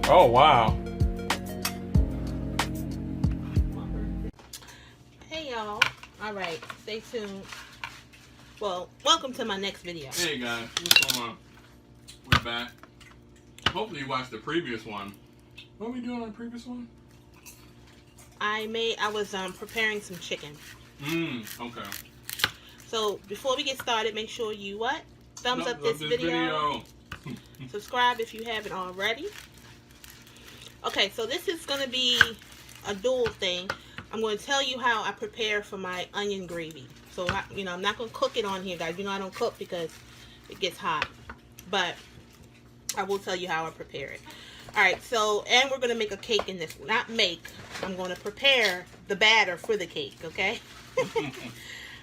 Oh, wow. Hey, y'all. All right, stay tuned. Well, welcome to my next video. Hey, guys. What's going on? We're back. Hopefully you watched the previous one. What were we doing on the previous one? I was preparing some chicken. Okay. So, before we get started, make sure you what? Thumbs up this video. Subscribe if you haven't already. Okay, so this is going to be a dual thing. I'm going to tell you how I prepare for my onion gravy. So, I'm not going to cook it on here, guys. I don't cook because it gets hot. But I will tell you how I prepare it. Alright, so, and we're going to make a cake in this. Not make. I'm going to prepare the batter for the cake, okay?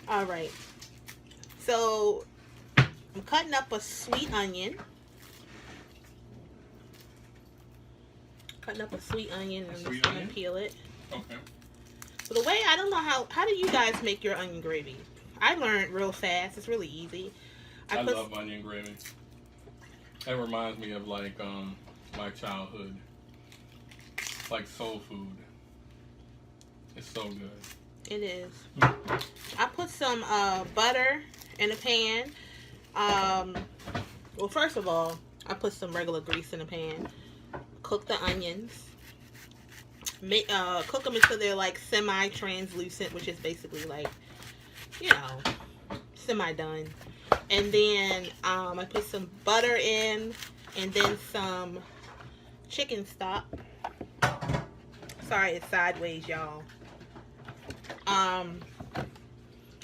Alright. So, I'm cutting up a sweet onion. And I'm just going to peel it. Okay. So the way, I don't know how do you guys make your onion gravy? I learned real fast. It's really easy. I love onion gravy. That reminds me of like my childhood. Like soul food. It's so good. It is. I put some butter in a pan. Well, first of all, I put some regular grease in a pan. Cook the onions. Cook them until they're like semi-translucent, which is basically like, semi-done. And then I put some butter in, and then some chicken stock. Sorry, it's sideways, y'all. And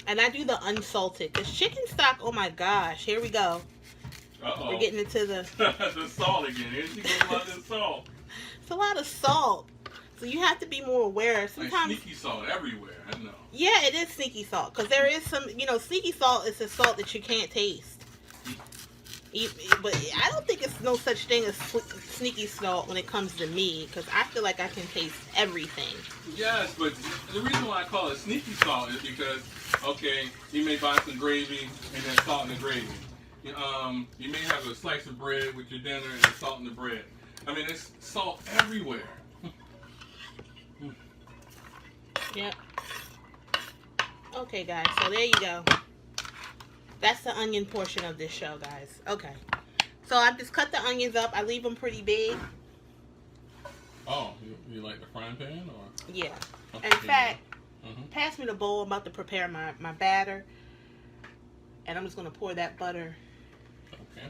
I do the unsalted. Because chicken stock, oh my gosh, here we go. Uh-oh. We're getting into the... the salt again. Here she goes about this salt. It's a lot of salt. So you have to be more aware. Sometimes... Like sneaky salt everywhere, I know. Yeah, it is sneaky salt. Because there is some... sneaky salt is a salt that you can't taste. But I don't think it's no such thing as sneaky salt when it comes to me. Because I feel like I can taste everything. Yes, but the reason why I call it sneaky salt is because, okay, you may buy some gravy and then salt in the gravy. You may have a slice of bread with your dinner and salt in the bread. I mean, there's salt everywhere. Yep. Okay, guys. So there you go. That's the onion portion of this show, guys. Okay. So I just cut the onions up. I leave them pretty big. Oh, you like the frying pan? Or? Yeah. In fact, pass me the bowl. I'm about to prepare my batter. And I'm just going to pour that butter. Okay.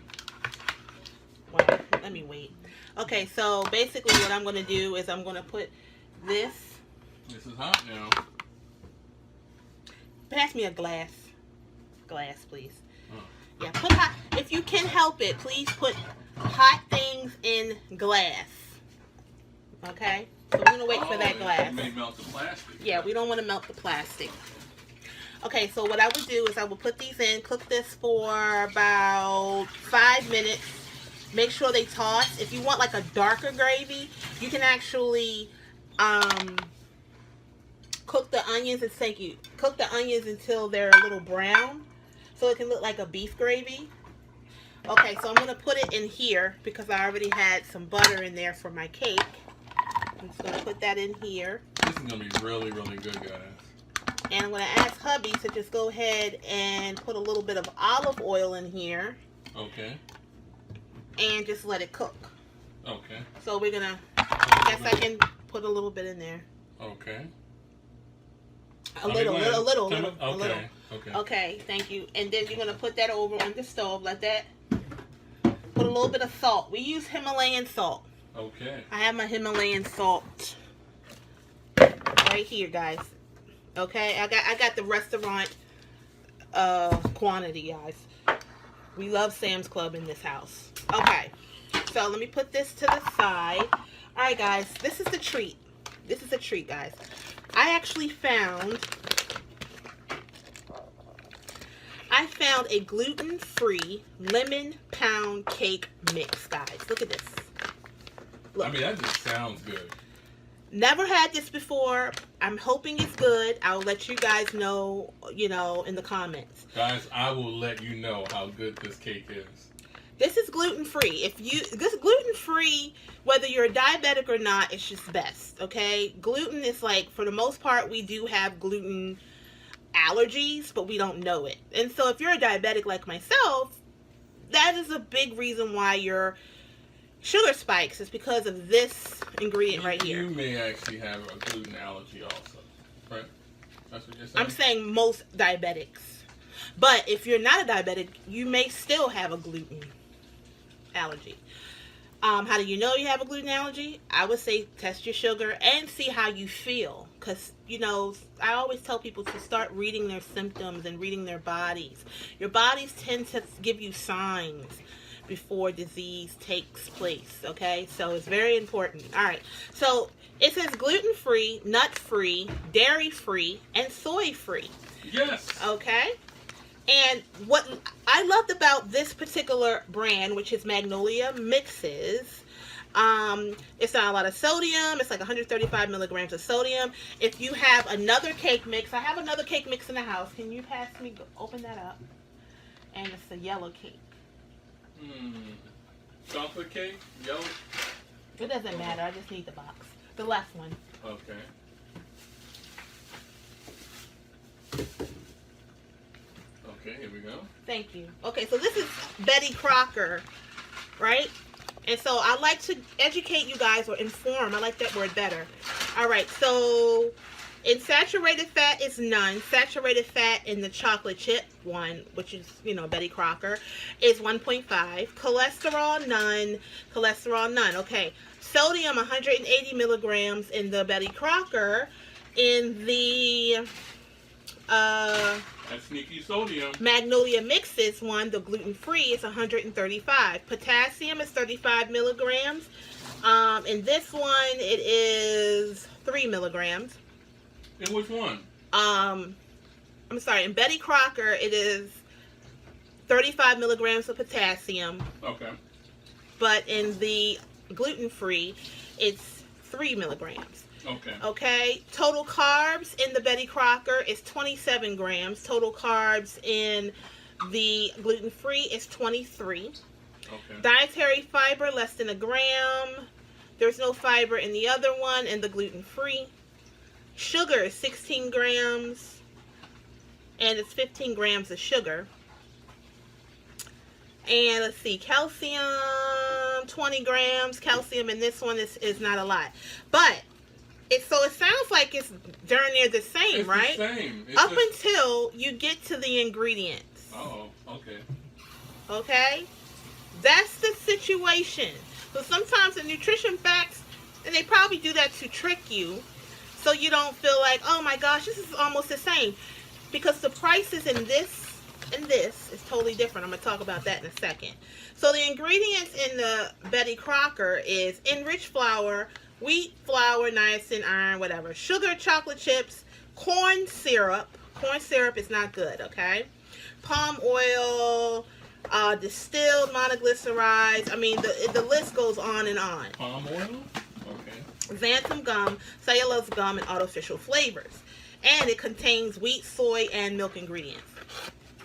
Well, let me wait. Okay, so basically what I'm going to do is I'm going to put this. This is hot now. Pass me a glass. Glass, please. Oh. Yeah, put hot. If you can help it, please put hot things in glass. Okay? So we're going to wait for that glass. You may melt the plastic. Yeah, we don't want to melt the plastic. Okay, so what I would do is I would put these in, cook this for about 5 minutes. Make sure they toss. If you want like a darker gravy, you can actually cook the onions cook the onions until they're a little brown, so it can look like a beef gravy. Okay, so I'm going to put it in here because I already had some butter in there for my cake. I'm just going to put that in here. This is going to be really, really good, guys. And I'm going to ask hubby to just go ahead and put a little bit of olive oil in here. Okay. And just let it cook. Okay. So we're going to, I guess I can put a little bit in there. Okay. A little. Okay. Okay, thank you. And then you're going to put that over on the stove. Let that, put a little bit of salt. We use Himalayan salt. Okay. I have my Himalayan salt right here, guys. Okay, I got the restaurant quantity, guys. We love Sam's Club in this house. Okay, so let me put this to the side. All right, guys, this is the treat. This is a treat, guys. I actually found a gluten-free lemon pound cake mix, guys. Look at this. Look. I mean, that just sounds good. Never had this before. I'm hoping it's good. I'll let you guys know, in the comments. Guys, I will let you know how good this cake is. This is gluten-free. This gluten-free, whether you're a diabetic or not, it's just best, okay? Gluten is like, for the most part, we do have gluten allergies, but we don't know it. And so if you're a diabetic like myself, that is a big reason why your sugar spikes. Is because of this ingredient right here. You may actually have a gluten allergy also, right? That's what you're saying? I'm saying most diabetics. But if you're not a diabetic, you may still have a gluten allergy. How do you know you have a gluten allergy? I would say test your sugar and see how you feel. Because, I always tell people to start reading their symptoms and reading their bodies. Your bodies tend to give you signs before disease takes place, okay? So it's very important. All right. So it says gluten-free, nut-free, dairy-free, and soy-free. Yes. Okay? And what I loved about this particular brand, which is Magnolia Mixes, it's not a lot of sodium. It's like 135 milligrams of sodium. If you have another cake mix, I have another cake mix in the house. Can you pass me, open that up? And it's a yellow cake. Chocolate cake? Yellow? It doesn't matter. I just need the box. The left one. Okay. Okay, here we go. Thank you. Okay, so this is Betty Crocker, right? And so I like to educate you guys, or inform. I like that word better. All right, so in saturated fat is none. Saturated fat in the chocolate chip one, which is, Betty Crocker, is 1.5. Cholesterol, none. Cholesterol, none. Okay. Sodium, 180 milligrams in the Betty Crocker. In the that sneaky sodium. Magnolia Mixes one, the gluten-free, is 135. Potassium is 35 milligrams. In this one, it is 3 milligrams. In which one? I'm sorry. In Betty Crocker, it is 35 milligrams of potassium. Okay. But in the gluten-free, it's 3 milligrams. Okay. Okay. Total carbs in the Betty Crocker is 27 grams. Total carbs in the gluten-free is 23. Okay. Dietary fiber, less than a gram. There's no fiber in the other one, in the gluten-free. Sugar is 16 grams. And it's 15 grams of sugar. And let's see, calcium, 20 grams. Calcium in this one is not a lot. But it sounds like it's darn near the same, it's right? The same. Up until you get to the ingredients. Oh, okay. Okay? That's the situation. So sometimes the nutrition facts, and they probably do that to trick you, so you don't feel like, oh my gosh, this is almost the same. Because the prices in this and this is totally different. I'm going to talk about that in a second. So the ingredients in the Betty Crocker is enriched flour, wheat flour, niacin, iron, whatever. Sugar, chocolate chips, corn syrup. Corn syrup is not good, okay? Palm oil, distilled monoglycerides. I mean, the list goes on and on. Palm oil? Okay. Xanthan gum, cellulose gum, and artificial flavors. And it contains wheat, soy, and milk ingredients.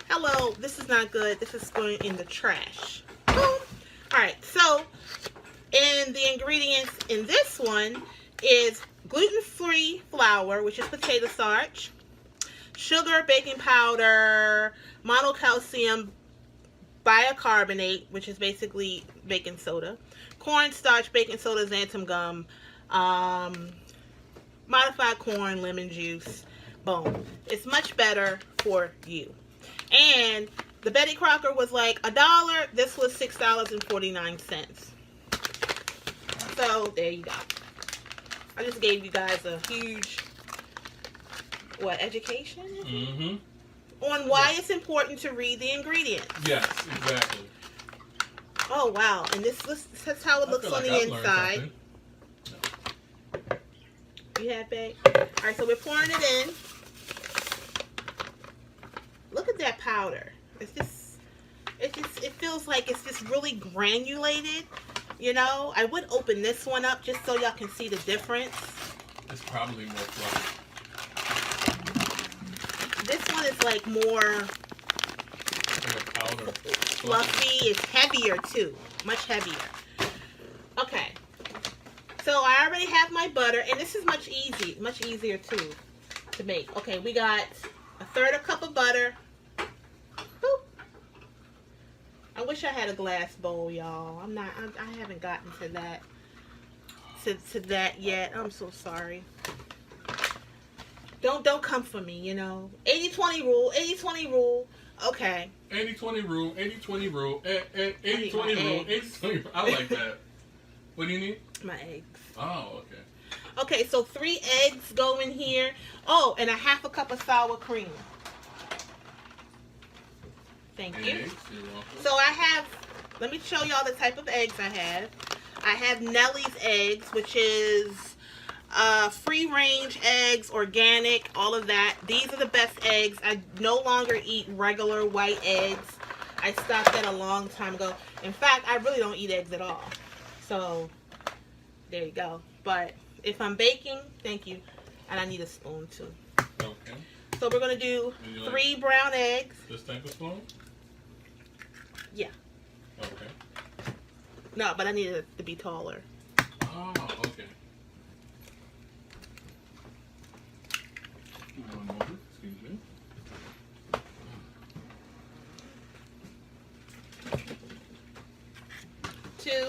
Hello, this is not good. This is going in the trash. Boom. Alright, so in the ingredients in this one is gluten-free flour, which is potato starch, sugar, baking powder, monocalcium bicarbonate, which is basically baking soda, cornstarch, baking soda, xanthan gum, modified corn, lemon juice. Boom. It's much better for you. And the Betty Crocker was like $1. This was $6.49. So there you go. I just gave you guys a huge education on why it's important to read the ingredients. Yes, exactly. Oh wow! And this is how it looks on the inside. You have, babe? All right, so we're pouring it in. Look at that powder. It feels like it's just really granulated. I would open this one up just so y'all can see the difference. It's probably more fluffy. This one is like more Powder. Fluffy. It's heavier too. Much heavier. Okay. So I already have my butter, and this is much easier too to make. Okay, we got a third a cup of butter. Boop. I wish I had a glass bowl, y'all. I haven't gotten to that to that yet. I'm so sorry. Don't come for me, you know. 80-20 rule, 80-20 rule. Okay. 80-20 rule, 80-20 rule, 80-20 rule, 80-20 rule. I like that. What do you need? My eggs. Oh, okay. Okay, so 3 eggs go in here. Oh, and a half a cup of sour cream. Thank you. Eggs, you're welcome. So I have, let me show y'all the type of eggs I have. I have Nellie's eggs, which is free range eggs, organic, all of that. These are the best eggs. I no longer eat regular white eggs. I stopped that a long time ago. In fact, I really don't eat eggs at all. So there you go. But if I'm baking, thank you. And I need a spoon too. Okay. So we're going to do 3 brown eggs. This type of spoon? Yeah. Okay. No, but I need it to be taller. Oh, okay. One moment, excuse me. Two.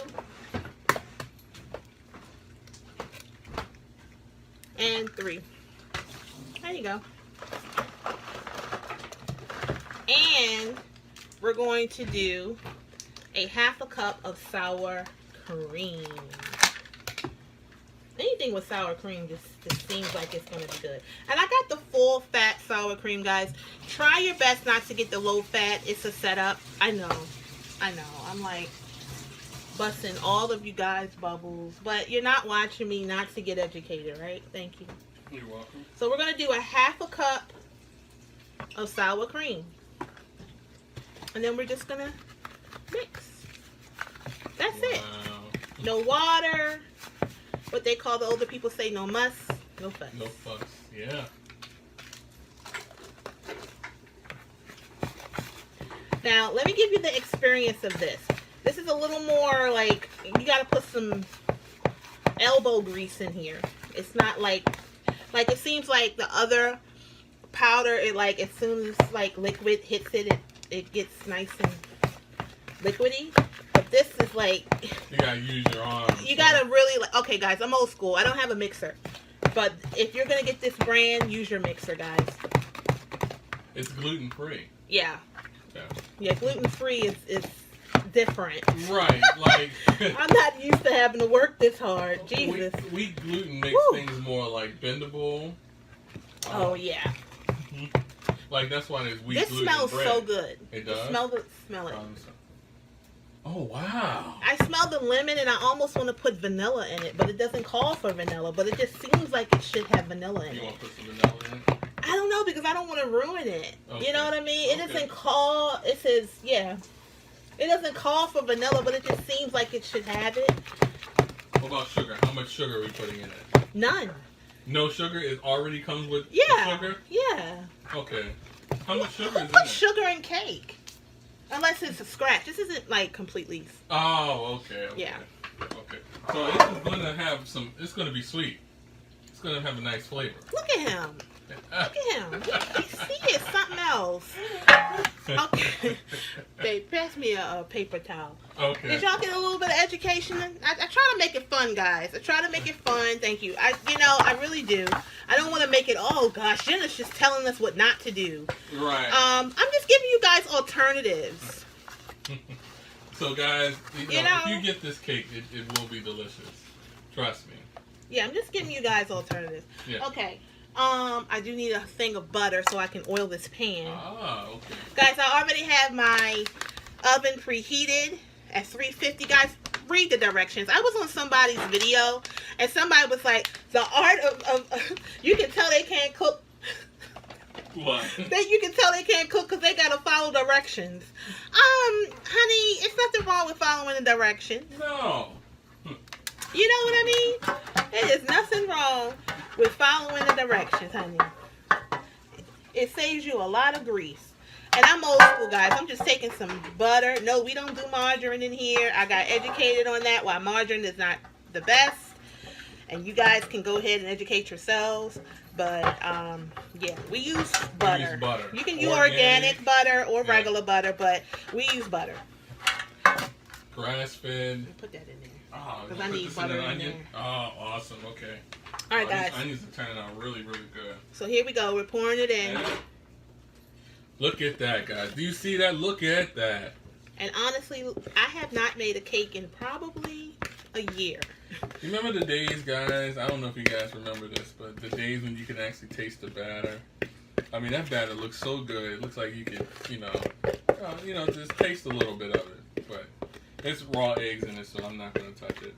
And 3. There you go. And we're going to do a half a cup of sour cream. Anything with sour cream just seems like it's going to be good. And I got the full fat sour cream, guys. Try your best not to get the low fat. It's a setup. I know. I'm like busting all of you guys' bubbles. But you're not watching me not to get educated, right? Thank you. You're welcome. So we're going to do a half a cup of sour cream. And then we're just going to mix. That's it. No water. What they call the older people say, no muss, no fuss. No fuss, yeah. Now, let me give you the experience of this. This is a little more like, you got to put some elbow grease in here. It's not like it seems like the other powder, it like, as soon as like liquid hits it, it gets nice and liquidy. But this is like, you gotta use your arms. You gotta really like, okay guys, I'm old school. I don't have a mixer. But if you're gonna get this brand, use your mixer, guys. It's gluten free. Yeah. Yeah. Yeah, gluten free is different. Right, like I'm not used to having to work this hard. Jesus. Wheat gluten makes things more like bendable. Oh yeah. Like that's why there's wheat this gluten smells bread. so good. It does? Smell it. Oh wow. I smell the lemon and I almost want to put vanilla in it, but it doesn't call for vanilla, but it just seems like it should have vanilla in it. You want to put some vanilla in it? I don't know because I don't want to ruin it. Okay. You know what I mean? It doesn't call, it says, yeah. It doesn't call for vanilla, but it just seems like it should have it. What about sugar? How much sugar are we putting in it? None. No sugar? It already comes with the sugar? Yeah. Okay. How much sugar is in it? Put sugar in cake. Unless it's a scratch. This isn't like completely. Oh, okay. Yeah. Okay. So this is going to have some, it's going to be sweet. It's going to have a nice flavor. Look at him. Look at him. He see it's something else. Okay. Babe, pass me a paper towel. Okay. Did y'all get a little bit of education? I try to make it fun, guys. I try to make it fun. Thank you. I really do. I don't want to make it, oh gosh, Jenna's just telling us what not to do. Right. I'm just giving you guys alternatives. So guys, you know, if you get this cake, it will be delicious. Trust me. Yeah, I'm just giving you guys alternatives. Yeah. Okay. I do need a thing of butter so I can oil this pan. Ah, okay. Guys, I already have my oven preheated at 350. Guys, read the directions. I was on somebody's video and somebody was like, the art of you can tell they can't cook. What? You can tell they can't cook because they gotta follow directions. Honey, it's nothing wrong with following the directions. No. You know what I mean? There is nothing wrong with following the directions, honey. It saves you a lot of grease. And I'm old school, guys. I'm just taking some butter. No, we don't do margarine in here. I got educated on that, why margarine is not the best. And you guys can go ahead and educate yourselves. But, yeah, we use butter. We use butter. You can use organic butter or regular butter, but we use butter. Grass-fed. Put that in there. Oh, because I need butter in there. Oh, awesome. Okay. All right, guys. These onions are turning out really, really good. So here we go. We're pouring it in. And look at that, guys. Do you see that? Look at that. And honestly, I have not made a cake in probably a year. You remember the days, guys? I don't know if you guys remember this, but the days when you could actually taste the batter. I mean, that batter looks so good. It looks like you could, just taste a little bit of it. But it's raw eggs in it, so I'm not going to touch it.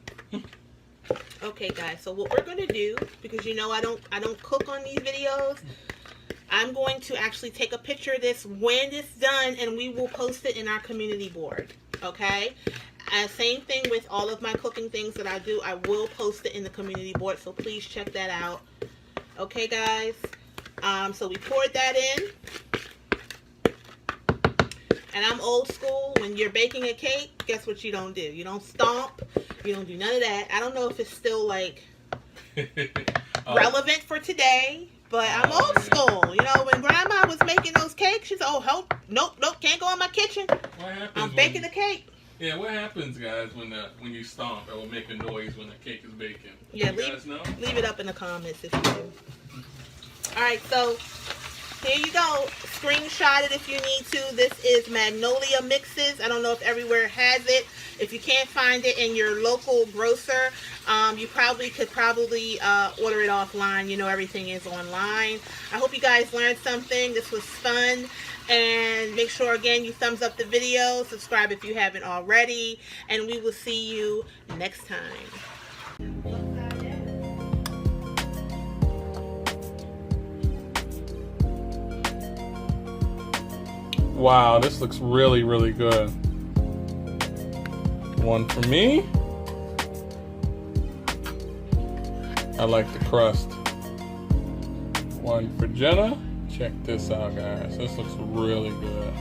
Okay, guys. So what we're going to do, because I don't cook on these videos, I'm going to actually take a picture of this when it's done, and we will post it in our community board. Okay? Same thing with all of my cooking things that I do. I will post it in the community board, so please check that out. Okay, guys? So we poured that in. And I'm old school. When you're baking a cake, guess what you don't do? You don't stomp. You don't do none of that. I don't know if it's still, relevant for today. But I'm old school. When Grandma was making those cakes, she said, oh, nope, can't go in my kitchen. What happens I'm baking a cake. Yeah, what happens, guys, when you stomp? It will make a noise when the cake is baking. Yeah, you guys know? Leave it up in the comments if you do. All right, so here you go. Screenshot it if you need to. This is Magnolia Mixes. I don't know if everywhere has it. If you can't find it in your local grocer, you could probably order it offline. Everything is online. I hope you guys learned something. This was fun. And make sure, again, you thumbs up the video. Subscribe if you haven't already. And we will see you next time. Wow, this looks really, really good. One for me. I like the crust. One for Jenna. Check this out, guys. This looks really good.